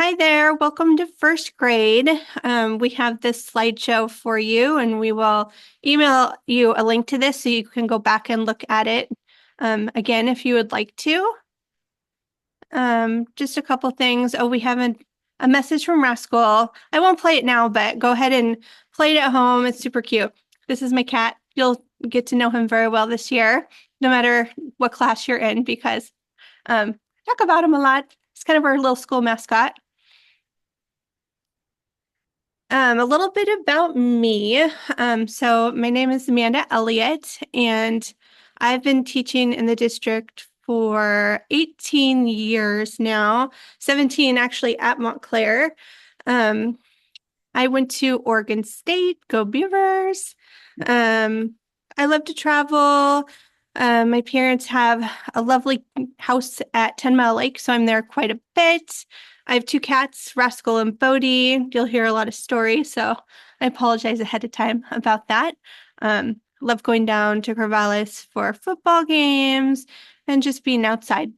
Hi there, welcome to first grade. We have this slideshow for you, and we will email you a link to this so you can go back and look at it again if you would like to. Just a couple things. Oh, we have a message from Rascal. I won't play it now, but go ahead and play it at home. It's super cute. This is my cat. You'll get to know him very well this year, no matter what class you're in, because talk about him a lot. He's kind of our little school mascot. A little bit about me. So my name is Amanda Elliott, and I've been teaching in the district for 18 years now, 17 actually at Montclair. Um, I went to Oregon State, go Beavers. Um, I love to travel. My parents have a lovely house at 10 Mile Lake, so I'm there quite a bit. I have two cats, Rascal and Bodie. You'll hear a lot of stories, so I apologize ahead of time about that. Love going down to Corvallis for football games and just being outside.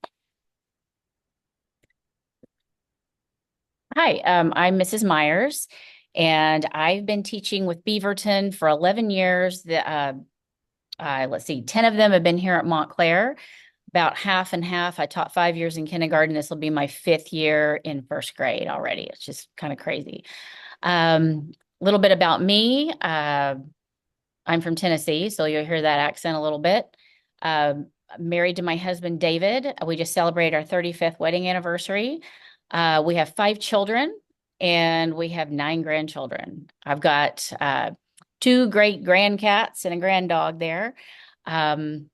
Hi, I'm Mrs. Myers, and I've been teaching with Beaverton for 11 years. Let's see, 10 of them have been here at Montclair, about half and half. I taught 5 years in kindergarten. This will be my fifth year in first grade already. It's just kind of crazy. A little bit about me. I'm from Tennessee, so you'll hear that accent a little bit. Married to my husband, David. We just celebrated our 35th wedding anniversary. We have 5 children and we have 9 grandchildren. I've got two great grandcats and a grand dog there. Um,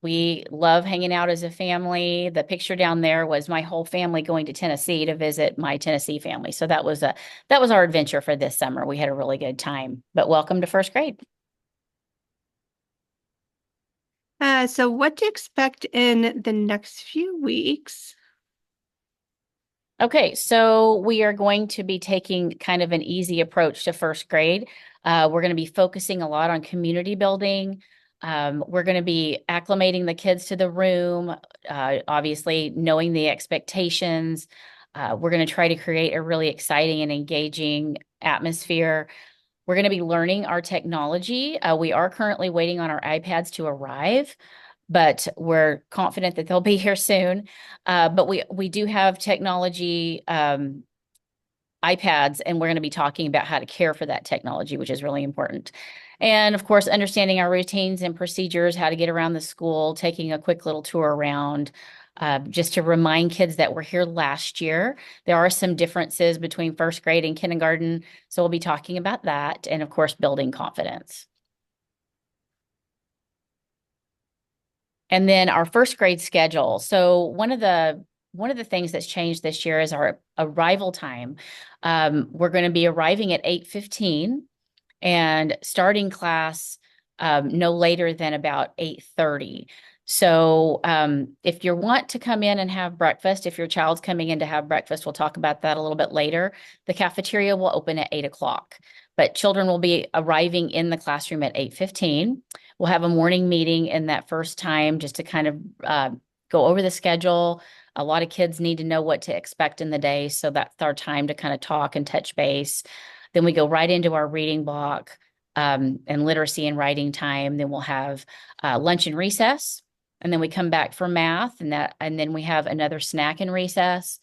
we love hanging out as a family. The picture down there was my whole family going to Tennessee to visit my Tennessee family. So that was our adventure for this summer. We had a really good time. But welcome to first grade. So what to expect in the next few weeks? Okay, so we are going to be taking kind of an easy approach to first grade. We're going to be focusing a lot on community building. We're going to be acclimating the kids to the room, obviously knowing the expectations. We're going to try to create a really exciting and engaging atmosphere. We're going to be learning our technology. We are currently waiting on our iPads to arrive, but we're confident that they'll be here soon. But we do have technology iPads, and we're going to be talking about how to care for that technology, which is really important. And of course, understanding our routines and procedures, how to get around the school, taking a quick little tour around, just to remind kids that we're here last year. There are some differences between first grade and kindergarten, so we'll be talking about that, and of course, building confidence. And then our first grade schedule. So one of the things that's changed this year is our arrival time. We're going to be arriving at 8:15 and starting class no later than about 8:30. So if you want to come in and have breakfast, if your child's coming in to have breakfast, we'll talk about that a little bit later. The cafeteria will open at 8 o'clock, but children will be arriving in the classroom at 8:15. We'll have a morning meeting in that first time just to kind of go over the schedule. A lot of kids need to know what to expect in the day, so that's our time to kind of talk and touch base. Then we go right into our reading block and literacy and writing time. Then we'll have lunch and recess, and then we come back for math, and then we have another snack and recess.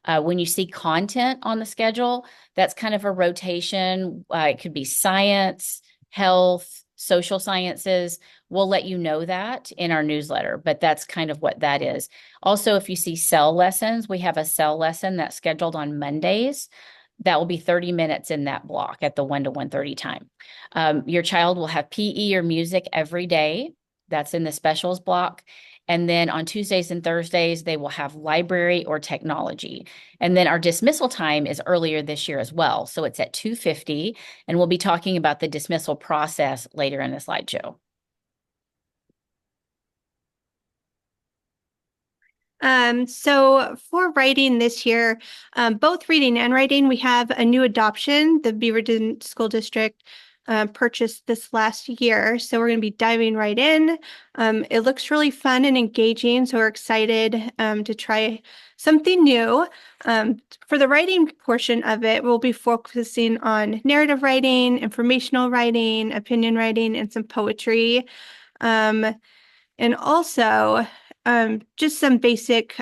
When you see content on the schedule, that's kind of a rotation. It could be science, health, social sciences. We'll let you know that in our newsletter, but that's kind of what that is. Also, if you see cell lessons, we have a cell lesson that's scheduled on Mondays. That will be 30 minutes in that block at the 1 to 1:30 time. Your child will have PE or music every day. That's in the specials block. And then on Tuesdays and Thursdays, they will have library or technology. And then our dismissal time is earlier this year as well. So it's at 2:50, and we'll be talking about the dismissal process later in the slideshow. So for writing this year, both reading and writing, we have a new adoption. The Beaverton School District purchased this last year. So we're going to be diving right in. It looks really fun and engaging, so we're excited to try something new. For the writing portion of it, we'll be focusing on narrative writing, informational writing, opinion writing, and some poetry. Um, and also just some basic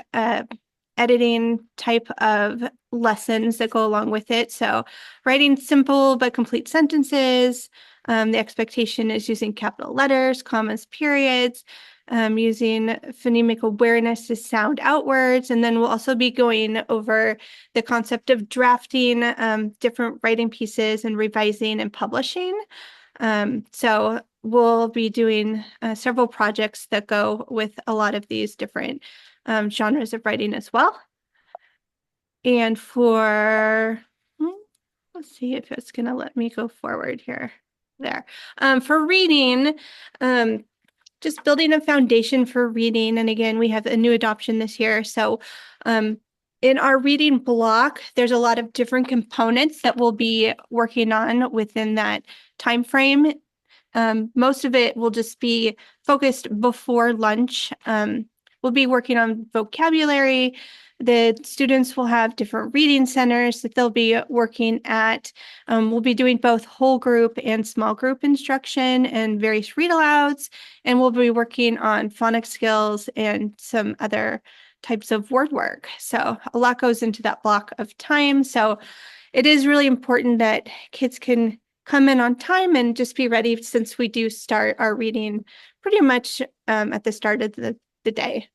editing type of lessons that go along with it. So writing simple but complete sentences. The expectation is using capital letters, commas, periods, using phonemic awareness to sound outwards. And then we'll also be going over the concept of drafting different writing pieces and revising and publishing. So we'll be doing several projects that go with a lot of these different genres of writing as well. And let's see if it's going to let me go forward here. There. For reading, um, just building a foundation for reading. And again, we have a new adoption this year. So in our reading block, there's a lot of different components that we'll be working on within that time frame. Most of it will just be focused before lunch. We'll be working on vocabulary. The students will have different reading centers that they'll be working at. We'll be doing both whole group and small group instruction and various read alouds. And we'll be working on phonics skills and some other types of word work. So a lot goes into that block of time. So it is really important that kids can come in on time and just be ready since we do start our reading pretty much at the start of the day.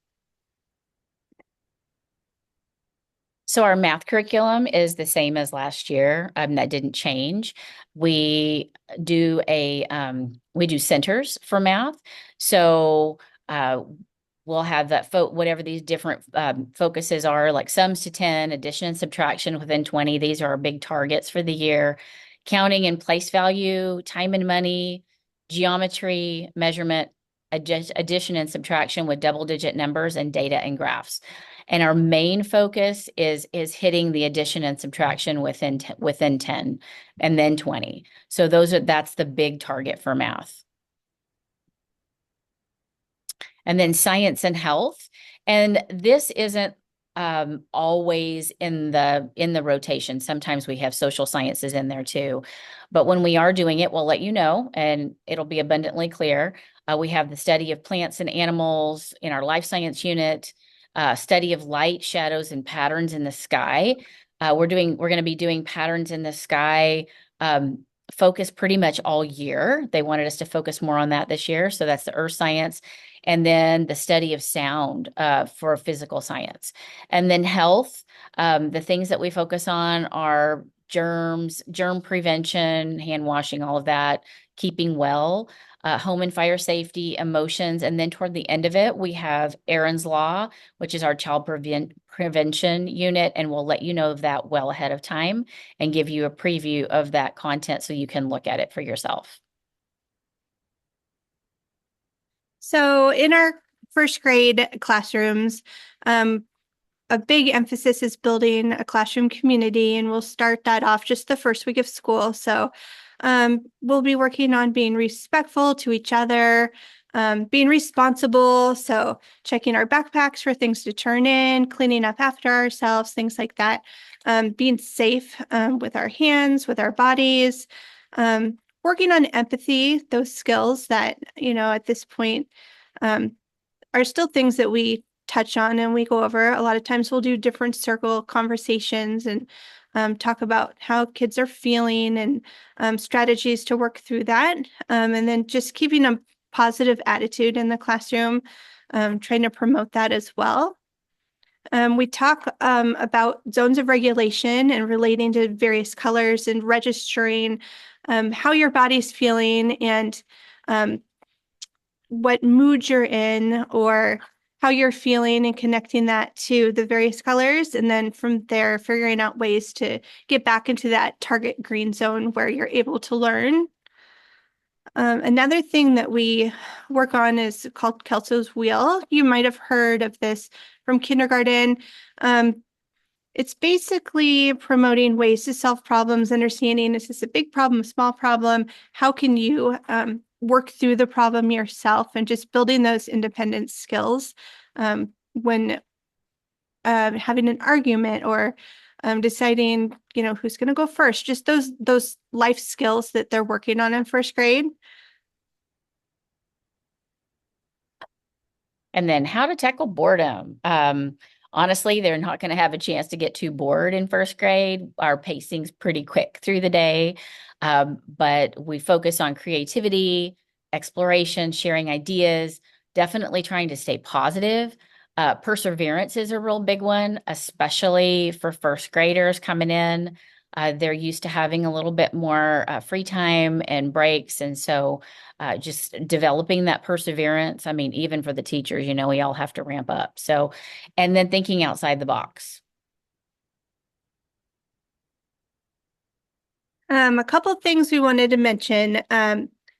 So our math curriculum is the same as last year. That didn't change. We we do centers for math. So we'll have that whatever these different focuses are, like sums to 10, addition and subtraction within 20. These are our big targets for the year. Counting and place value, time and money, geometry, measurement, addition and subtraction with double-digit numbers, and data and graphs. And our main focus is hitting the addition and subtraction within 10 and then 20. So that's the big target for math. And then science and health. And this isn't always in the rotation. Sometimes we have social sciences in there too. But when we are doing it, we'll let you know, and it'll be abundantly clear. We have the study of plants and animals in our life science unit, study of light, shadows, and patterns in the sky. We're going to be doing patterns in the sky focus pretty much all year. They wanted us to focus more on that this year. So that's the earth science. And then the study of sound for physical science. And then health, the things that we focus on are germs, germ prevention, hand washing, all of that, keeping well, home and fire safety, emotions. And then toward the end of it, we have Aaron's Law, which is our child prevention unit. And we'll let you know of that well ahead of time and give you a preview of that content so you can look at it for yourself. So in our first grade classrooms, a big emphasis is building a classroom community, and we'll start that off just the first week of school. So we'll be working on being respectful to each other, being responsible. So checking our backpacks for things to turn in, cleaning up after ourselves, things like that. Being safe with our hands, with our bodies, working on empathy, those skills that, at this point are still things that we touch on and we go over. A lot of times we'll do different circle conversations and talk about how kids are feeling and strategies to work through that. And then just keeping a positive attitude in the classroom, trying to promote that as well. We talk about zones of regulation and relating to various colors and registering how your body's feeling and what mood you're in or how you're feeling and connecting that to the various colors. And then from there, figuring out ways to get back into that target green zone where you're able to learn. Another thing that we work on is called Kelso's Wheel. You might have heard of this from kindergarten. It's basically promoting ways to solve problems, understanding is this a big problem, a small problem? How can you work through the problem yourself and just building those independent skills when having an argument or deciding, who's going to go first, just those life skills that they're working on in first grade. And then how to tackle boredom. Honestly, they're not going to have a chance to get too bored in first grade. Our pacing's pretty quick through the day, but we focus on creativity, exploration, sharing ideas, definitely trying to stay positive. Perseverance is a real big one, especially for first graders coming in. They're used to having a little bit more free time and breaks. And so just developing that perseverance. I mean, even for the teachers, we all have to ramp up. So, and then thinking outside the box. A couple of things we wanted to mention.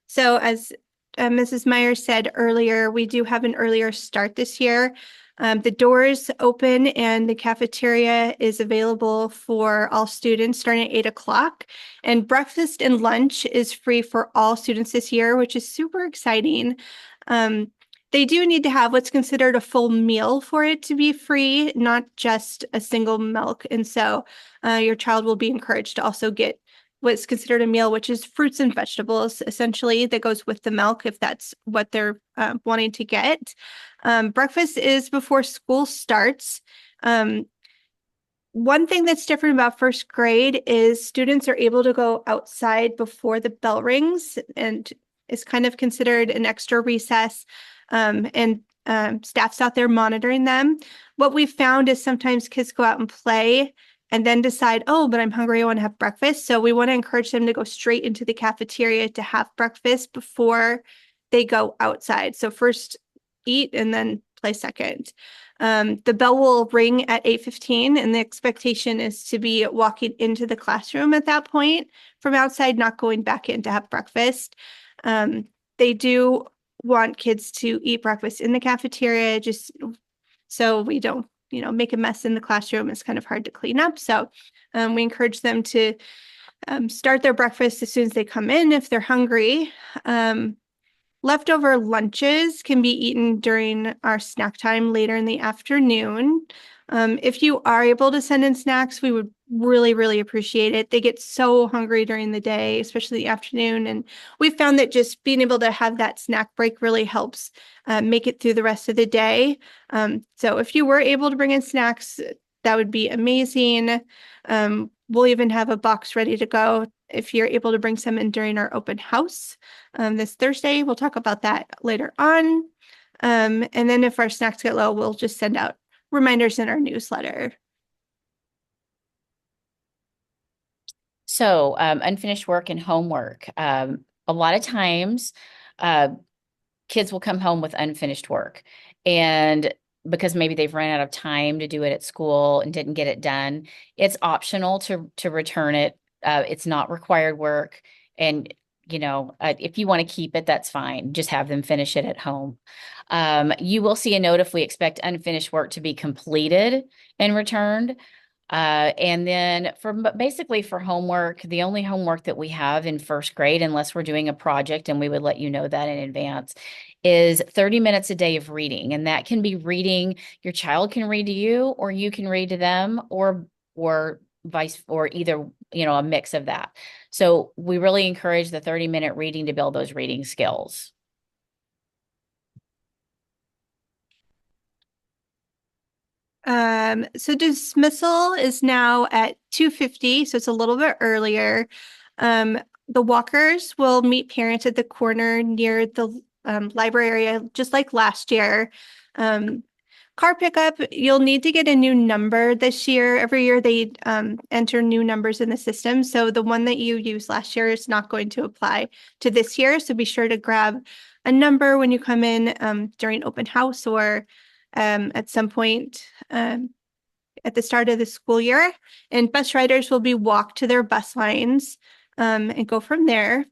So as Mrs. Meyer said earlier, we do have an earlier start this year. The doors open and the cafeteria is available for all students starting at 8 o'clock. And breakfast and lunch is free for all students this year, which is super exciting. They do need to have what's considered a full meal for it to be free, not just a single milk. And so your child will be encouraged to also get what's considered a meal, which is fruits and vegetables, essentially, that goes with the milk if that's what they're wanting to get. Breakfast is before school starts. One thing that's different about first grade is students are able to go outside before the bell rings and is kind of considered an extra recess. And staff's out there monitoring them. What we've found is sometimes kids go out and play and then decide, oh, but I'm hungry, I want to have breakfast. So we want to encourage them to go straight into the cafeteria to have breakfast before they go outside. So first eat and then play second. The bell will ring at 8:15, and the expectation is to be walking into the classroom at that point from outside, not going back in to have breakfast. They do want kids to eat breakfast in the cafeteria, just so we don't, make a mess in the classroom. It's kind of hard to clean up. So we encourage them to start their breakfast as soon as they come in if they're hungry. Leftover lunches can be eaten during our snack time later in the afternoon. If you are able to send in snacks, we would really, really appreciate it. They get so hungry during the day, especially the afternoon. And we found that just being able to have that snack break really helps make it through the rest of the day. So if you were able to bring in snacks, that would be amazing. We'll even have a box ready to go if you're able to bring some in during our open house this Thursday. We'll talk about that later on. And then if our snacks get low, we'll just send out reminders in our newsletter. So, unfinished work and homework. A lot of times, kids will come home with unfinished work. And because maybe they've run out of time to do it at school and didn't get it done, it's optional to return it. It's not required work. And if you want to keep it, that's fine. Just have them finish it at home. You will see a note if we expect unfinished work to be completed and returned. And then basically for homework, the only homework that we have in first grade, unless we're doing a project, and we would let you know that in advance, is 30 minutes a day of reading. And that can be reading, your child can read to you, or you can read to them, or vice, or either, a mix of that. So we really encourage the 30-minute reading to build those reading skills. So dismissal is now at 2:50, so it's a little bit earlier. The walkers will meet parents at the corner near the library area, just like last year. Car pickup, you'll need to get a new number this year. Every year they enter new numbers in the system. So the one that you used last year is not going to apply to this year. So be sure to grab a number when you come in during open house or at some point at the start of the school year. And bus riders will be walked to their bus lines and go from there.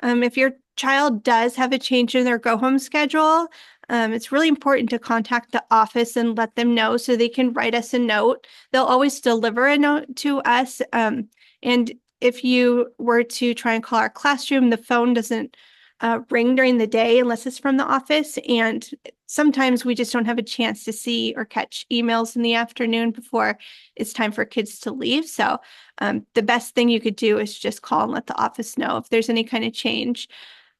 If your child does have a change in their go home schedule, It's really important to contact the office and let them know so they can write us a note. They'll always deliver a note to us. And if you were to try and call our classroom, the phone doesn't ring during the day unless it's from the office. And sometimes we just don't have a chance to see or catch emails in the afternoon before it's time for kids to leave. So the best thing you could do is just call and let the office know if there's any kind of change.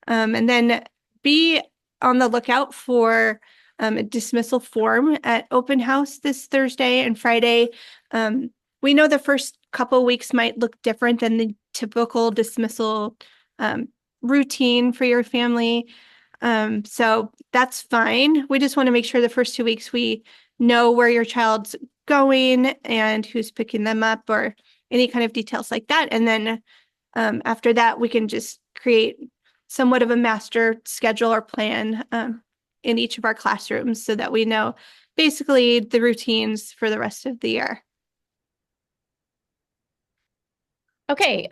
And then be on the lookout for a dismissal form at open house this Thursday and Friday. We know the first couple weeks might look different than the typical dismissal um, routine for your family. So that's fine. We just want to make sure the first 2 weeks we know where your child's going and who's picking them up or any kind of details like that. And then after that, we can just create somewhat of a master schedule or plan in each of our classrooms so that we know basically the routines for the rest of the year. Okay.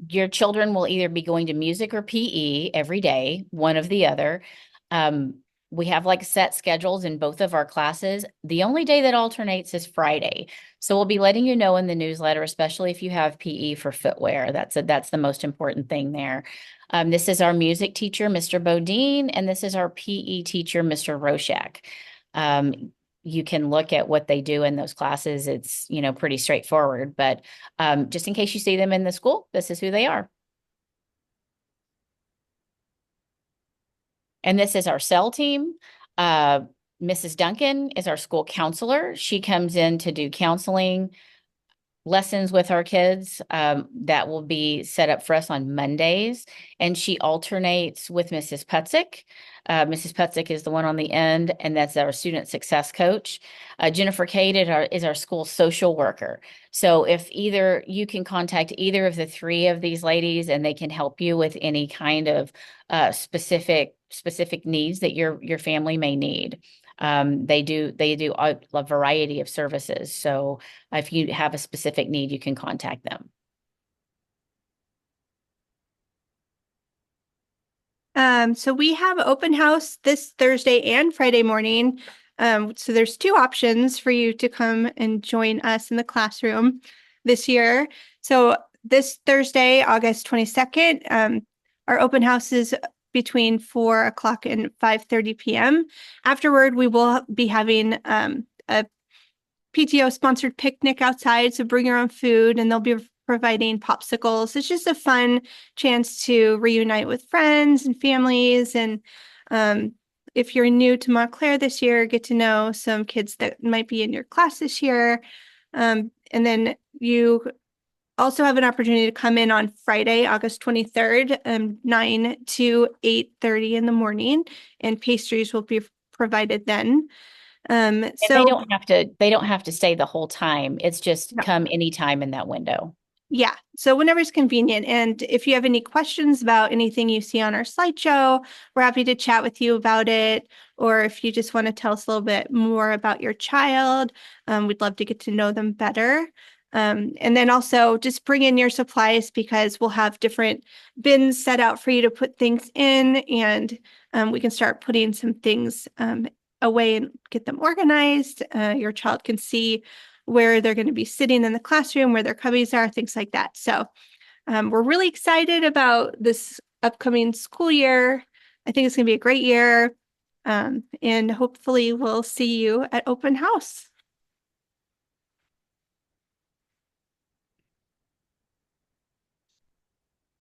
Your children will either be going to music or PE every day, one of the other. Um, we have like set schedules in both of our classes. The only day that alternates is Friday. So we'll be letting you know in the newsletter, especially if you have PE for footwear. That's the most important thing there. This is our music teacher, Mr. Bodine, and this is our PE teacher, Mr. Roshak. You can look at what they do in those classes. It's, pretty straightforward, but just in case you see them in the school, this is who they are. And this is our cell team. Mrs. Duncan is our school counselor. She comes in to do counseling lessons with our kids that will be set up for us on Mondays. And she alternates with Mrs. Putzik. Mrs. Putzik is the one on the end, and that's our student success coach. Jennifer Cade is our school social worker. So if either you can contact either of the three of these ladies, and they can help you with any kind of specific needs that your family may need. They do a variety of services. So if you have a specific need, you can contact them. So we have open house this Thursday and Friday morning. So there's two options for you to come and join us in the classroom this year. So this Thursday, August 22nd, our open house is between 4 o'clock and 5:30 p.m. Afterward, we will be having a PTO sponsored picnic outside. So bring your own food and they'll be providing popsicles. It's just a fun chance to reunite with friends and families. And if you're new to Montclair this year, get to know some kids that might be in your class this year. And then you also have an opportunity to come in on Friday, August 23rd, 9 to 8:30 in the morning, and pastries will be provided then. And they So don't have to stay the whole time. It's just come anytime in that window. yeah, so whenever's convenient. And if you have any questions about anything you see on our slideshow, we're happy to chat with you about it. Or if you just want to tell us a little bit more about your child, we'd love to get to know them better. And then also just bring in your supplies because we'll have different bins set out for you to put things in, and we can start putting some things away and get them organized. Your child can see where they're going to be sitting in the classroom, where their cubbies are, things like that. So we're really excited about this upcoming school year. I think it's going to be a great year. And hopefully we'll see you at open house.